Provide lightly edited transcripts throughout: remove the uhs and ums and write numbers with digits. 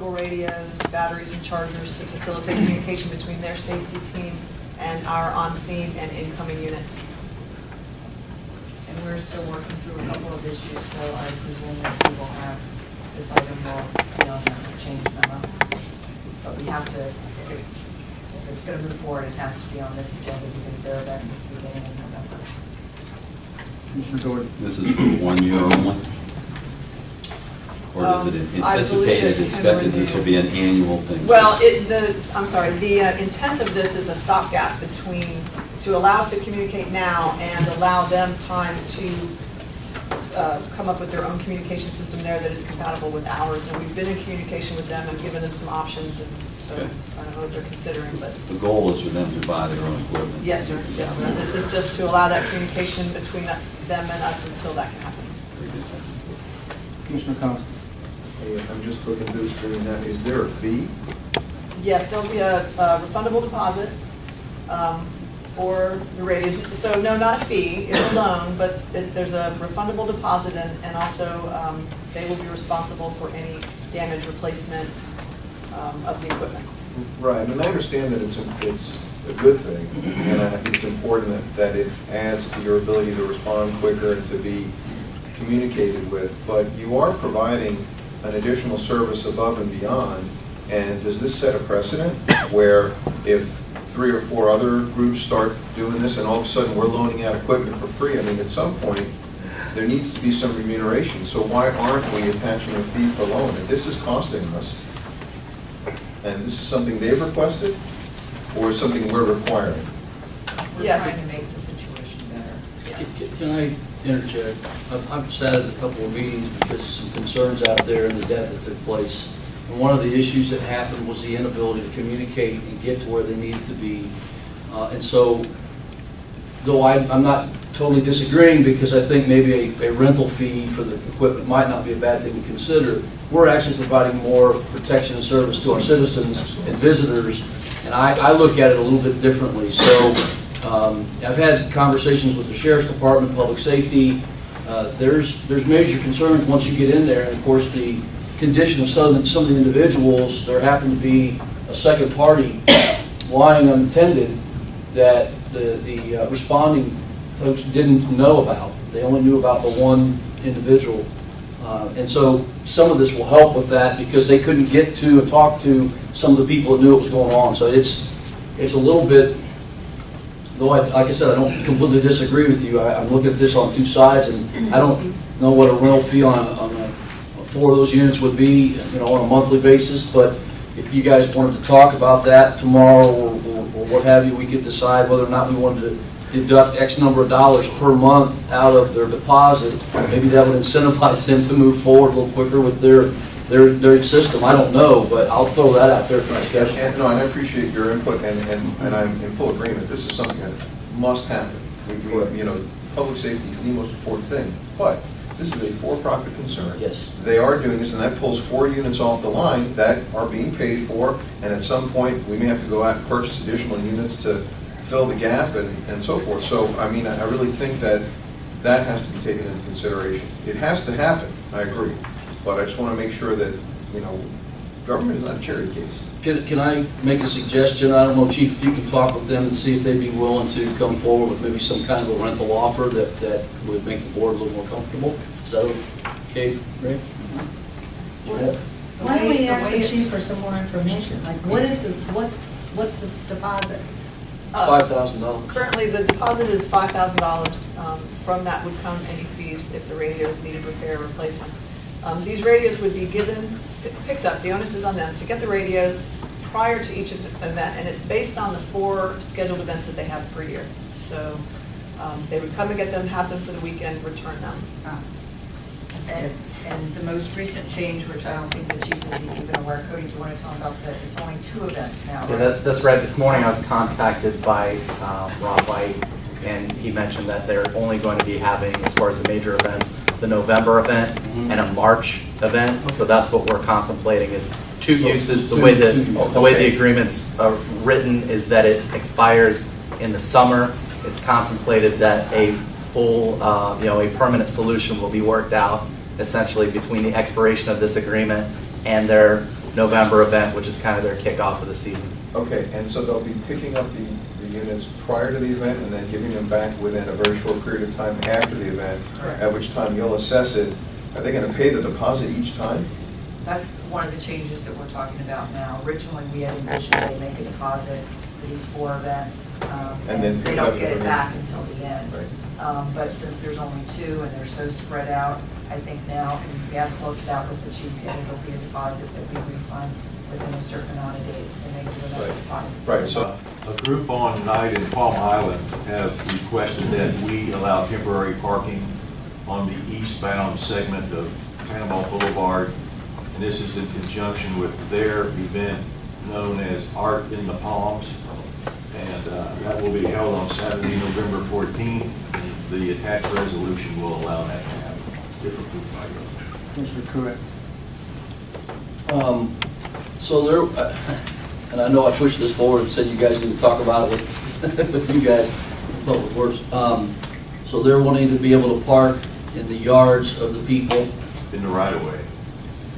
radios, batteries, and chargers to facilitate communication between their safety team and our on-scene and incoming units. And we're still working through a couple of issues, so I presume that we will have, this item will be on the change memo. But we have to, if it's going to move forward, it has to be on this agenda because their event is the beginning of November. Commissioner Gordon. This is for 1 year only? Or is it I believe anticipated, that expected this will be an annual thing? Well, I'm sorry, the intent of this is a stopgap to allow us to communicate now and allow them time to come up with their own communication system there that is compatible with ours. And we've been in communication with them and given them some options, and so Okay. I don't know what they're considering, but. The goal is for them to buy their own equipment. Yes, sir. Yes, sir. This is just to allow that communication between them and us until that can happen. Commissioner Constant. Hey, I'm just looking through the screen now. Is there a fee? Yes, there'll be a refundable deposit for the radios. So no, not a fee, it's a loan, but there's a refundable deposit, and also they will be responsible for any damage replacement of the equipment. Right, and I understand that it's a good thing, and I think it's important that it adds to your ability to respond quicker and to be communicated with, but you are providing an additional service above and beyond, and does this set a precedent where if 3 or 4 other groups start doing this and all of a sudden we're loaning out equipment for free? I mean, at some point, there needs to be some remuneration, so why aren't we attaching a fee for loan? If this is costing us, and this is something they've requested, or something we're requiring? We're Yes. trying to make the situation better. Can I interject? I've sat at a couple of meetings because of some concerns out there in the death that took place. And one of the issues that happened was the inability to communicate and get to where they needed to be. And so, though I'm not totally disagreeing, because I think maybe a rental fee for the equipment might not be a bad thing to consider, we're actually providing more protection and service to our citizens and visitors. And I look at it a little bit differently. So I've had conversations with the Sheriff's Department, Public Safety. There's major concerns once you get in there. And of course, the condition of some of the individuals, there happened to be a second party lying unattended that the responding folks didn't know about. They only knew about the one individual. And so some of this will help with that because they couldn't get to and talk to some of the people that knew what was going on. So it's a little bit, though like I said, I don't completely disagree with you. I'm looking at this on two sides, and I don't know what a rental fee on 4 of those units would be, on a monthly basis. But if you guys wanted to talk about that tomorrow or what have you, we could decide whether or not we wanted to deduct X number of dollars per month out of their deposit. Maybe that would incentivize them to move forward a little quicker with their system. I don't know, but I'll throw that out there for discussion. And I appreciate your input, and I'm in full agreement. This is something that must happen. Public safety is the most important thing, but this is a for-profit concern. Yes. They are doing this, and that pulls 4 units off the line that are being paid for, and at some point, we may have to go out and purchase additional units to fill the gap and so forth. So, I mean, I really think that has to be taken into consideration. It has to happen, I agree, but I just want to make sure that, government is not a charity case. Can I make a suggestion? I don't know, Chief, if you can talk with them and see if they'd be willing to come forward with maybe some kind of a rental offer that would make the board a little more comfortable. Is that okay, Ray? Why don't we ask the chief for some more information? Like, what's this deposit? It's $5,000. Currently, the deposit is $5,000. From that would come any fees if the radios needed repair or replacement. These radios would be picked up, the onus is on them to get the radios prior to each event, and it's based on the 4 scheduled events that they have per year. So they would come and get them, have them for the weekend, return them. And the most recent change, which I don't think the chief is even aware, Cody, do you want to talk about that? It's only 2 events now, right? Yeah, that's right. This morning I was contacted by Rob White, and he mentioned that they're only going to be having, as far as the major events, the November event and a March event. So that's what we're contemplating is 2 uses. The way the agreement's written is that it expires in the summer. It's contemplated that a full, a permanent solution will be worked out essentially between the expiration of this agreement and their November event, which is kind of their kickoff of the season. Okay, and so they'll be picking up the units prior to the event and then giving them back within a very short period of time after the event, Correct. at which time you'll assess it. Are they going to pay the deposit each time? That's one of the changes that we're talking about now. Originally, we had envisioned they make a deposit for these 4 events, And then and pick they it up don't get every- it back until the end. Right. But since there's only 2 and they're so spread out, I think now, and we have worked it out with the chief, and it'll be a deposit that we refund within a certain amount of days, and they do another Right. deposit. Right, so, A group on night in Palm Island have requested that we allow temporary parking on the eastbound segment of Panama Boulevard. And this is in conjunction with their event known as Art in the Palms. And that will be held on Saturday, November 14th. And the attached resolution will allow that to happen. If approved by you. Commissioner Truitt. So there, and I know I pushed this forward and said you guys need to talk about it with you guys, Public Works. So they're wanting to be able to park in the yards of the people. In the right of way.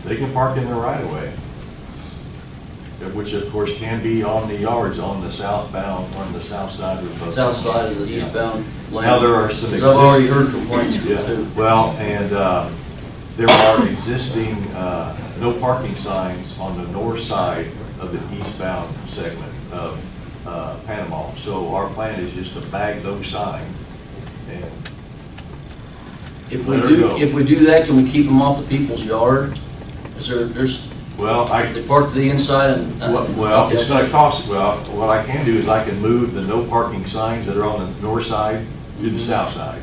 They can park in the right of way, which of course can be on the yards on the southbound, on the south side of the. South side of the eastbound lane. Now, there are some. 'Cause I've already heard complaints from Yeah, too. well, and there are existing no parking signs on the north side of the eastbound segment of Panama. So our plan is just to bag those signs and If we let her do, go. if we do that, can we keep them off the people's yard? Is there's, well, they park to the inside and. well, Okay. it's gonna cost, well, what I can do is I can move the no parking signs that are on the north side to the south side.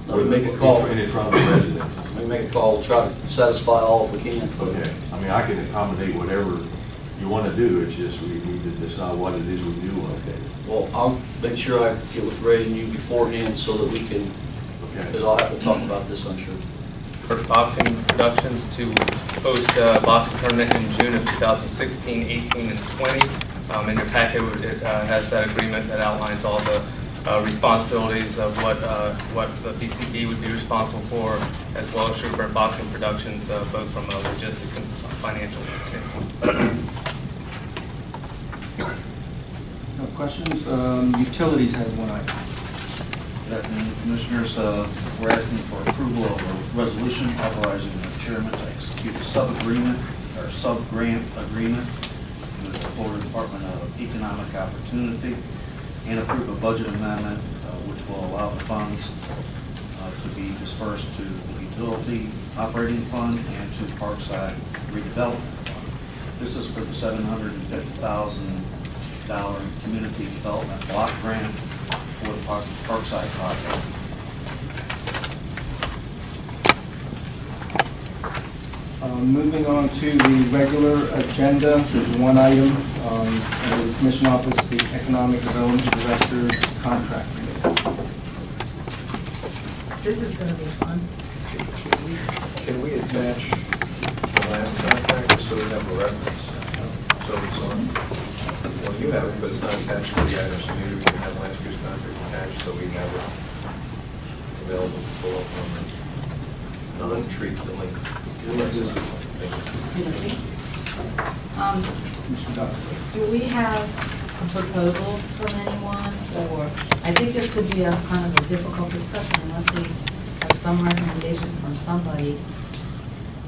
Let me make a call. In front of the residents. Let me make a call, we'll try to satisfy all if we can. Okay, I mean, I can accommodate whatever you want to do, it's just we need to decide what it is we do want to do. Well, I'll make sure I get with Ray and you beforehand so that we can, because Okay. I'll have to talk about this, I'm sure. For Boxing Productions to host a boxing tournament in June of 2016, 18, and 20. In your packet, it has that agreement that outlines all the responsibilities of what the BCB would be responsible for, as well as Shrewsbury Boxing Productions, both from a logistics and financial standpoint. No questions? Utilities has one item. Good afternoon, Commissioners. We're asking for approval of a resolution authorizing the chairman to execute a sub-agreement or sub-grant agreement with the Florida Department of Economic Opportunity and approve a budget amendment which will allow the funds to be dispersed to the utility operating fund and to Parkside redevelopment fund. This is for the $750,000 community development block grant for the Parkside project. Moving on to the regular agenda, there's one item, under the Commission Office, the Economic Development Director's contract. This is gonna be fun. can we attach the last contract just so we have a reference? So it's on, well, you have it, but it's not attached to the item, so maybe we can have last year's contract attached so we have it available to pull up on the non-treat the link. Commissioner Duffy. Do we have a proposal from anyone, or, I think this could be a kind of a difficult discussion unless we have some recommendation from somebody.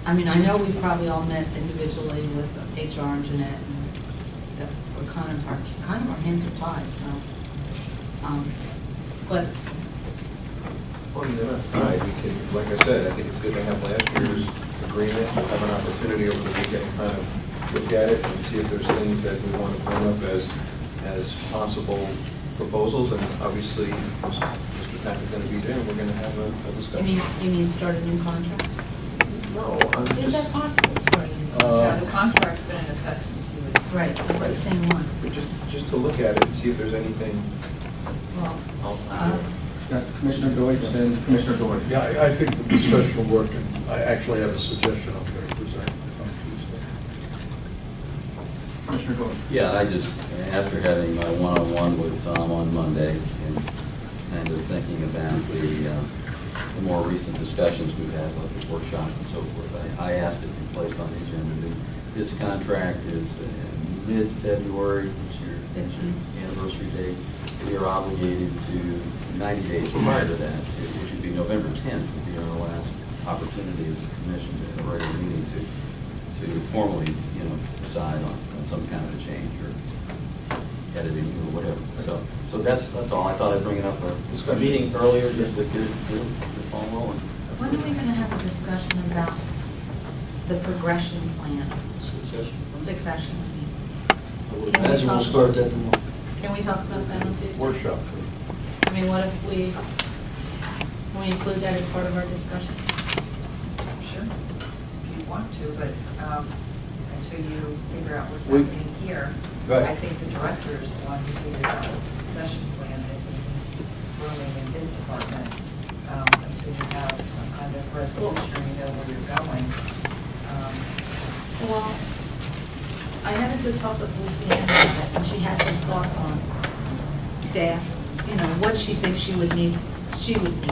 I mean, I know we've probably all met individually with HR and Jeanette, and that we're kind of our hands are tied, so. But, Well, they're not tied. We can, like I said, I think it's good to have last year's agreement, have an opportunity over the weekend to kind of look at it and see if there's things that we want to bring up as possible proposals. And obviously, Mr. Pack is going to be there, and we're going to have a discussion. you mean start a new contract? No, I'm Is that just, possible, starting a new contract? Yeah, the contract's been in effect since he was. Right, it's the same one. just to look at it and see if there's anything. Well, Got Commissioner Deutsch and Commissioner Doherty. Yeah, I think the discussion will work, and I actually have a suggestion I'm going to present on Tuesday. Commissioner Doherty. Yeah, I just, after having my one-on-one with Tom on Monday and kind of thinking about the the more recent discussions we've had, like the workshop and so forth. I asked it to be placed on the agenda. This contract is in mid-February, it's your anniversary date. We are obligated to 90 days prior to that, which would be November 10th, would be our last opportunity as a commission at a regular meeting to formally, decide on some kind of a change or editing or whatever. So that's all. I thought I'd bring it up a meeting earlier just to get the ball rolling. When are we going to have a discussion about the progression plan? Succession, I mean. I would imagine we'll start that tomorrow. Can we talk about that on Tuesday? Workshop. I mean, what if can we include that as part of our discussion? Sure, if you want to, but until you figure out what's We- happening here, Right. I think the director is the one who figured out what the succession plan is, and he's roaming in his department until you have some kind of resolution, or you know where you're going. Well, I had a good talk with Lucianne about it, and she has some thoughts on staff, what she thinks she would need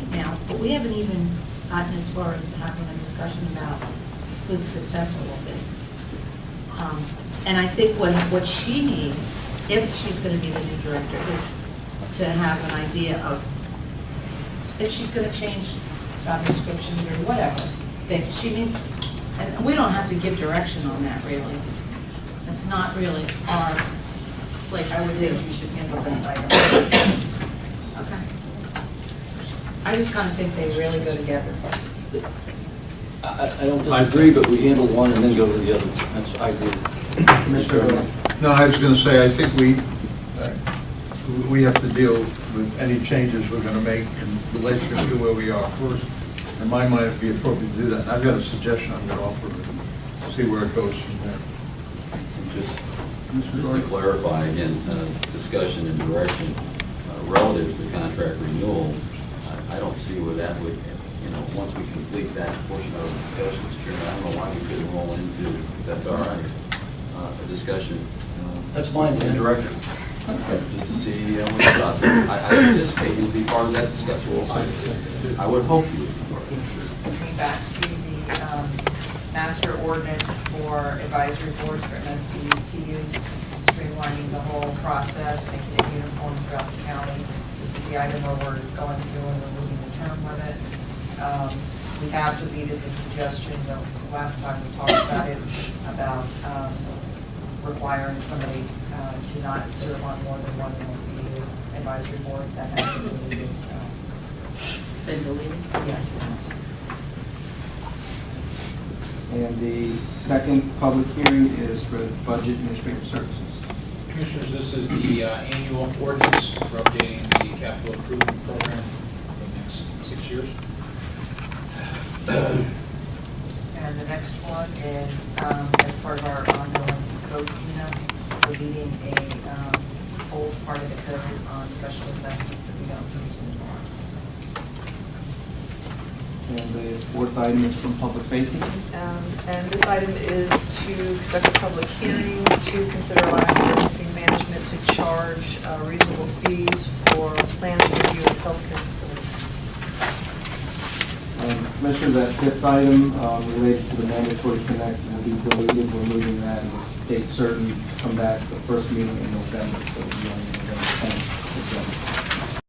now. But we haven't even gotten as far as having a discussion about who the successor will be. And I think what she needs, if she's going to be the new director, is to have an idea of if she's going to change job descriptions or whatever. She needs, and we don't have to give direction on that, really. It's not really our place I to would do. think you should handle this item. Okay. I just kind of think they really go together. I don't disagree, but we handle one and then go to the other. I agree. Commissioner, No, I was going to say, I think we have to deal with any changes we're going to make in relation to where we are first. In my mind, it'd be appropriate to do that. And I've got a suggestion I'm going to offer, see where it goes from there. Just to clarify, again, discussion and direction relative to the contract renewal, I don't see where that would, once we complete that portion of the discussion, Mr. Chairman, I don't know why we couldn't roll into, if that's all right, a discussion. That's fine, with the man. director, just to see what your thoughts are. I anticipate you'll be part of that discussion. I would hope you would be part of it. Coming back to the master ordinance for advisory boards for MSTUs, TUs, streamlining the whole process, making it uniform throughout the county. This is the item where we're going through and removing the term limits. We have deleted the suggestion, the last time we talked about it, about requiring somebody to not serve on more than one MSTU advisory board. That has been deleted, so. Been deleted? Yes, it has. and the second public hearing is for Budget Administrative Services. Commissioners, this is the annual ordinance for updating the capital improvement program for the next 6 years. And the next one is, as part of our ongoing code cleanup, deleting a old part of the code on special assessments that we don't use anymore. And the fourth item is from Public Safety. And this item is to conduct a public hearing to consider allowing emergency management to charge reasonable fees for plans review of healthcare facilities. Commissioner, that fifth item related to the mandatory connect will be deleted. We're moving that to date certain, come back the first meeting in November, so it'll be on the November 10th agenda.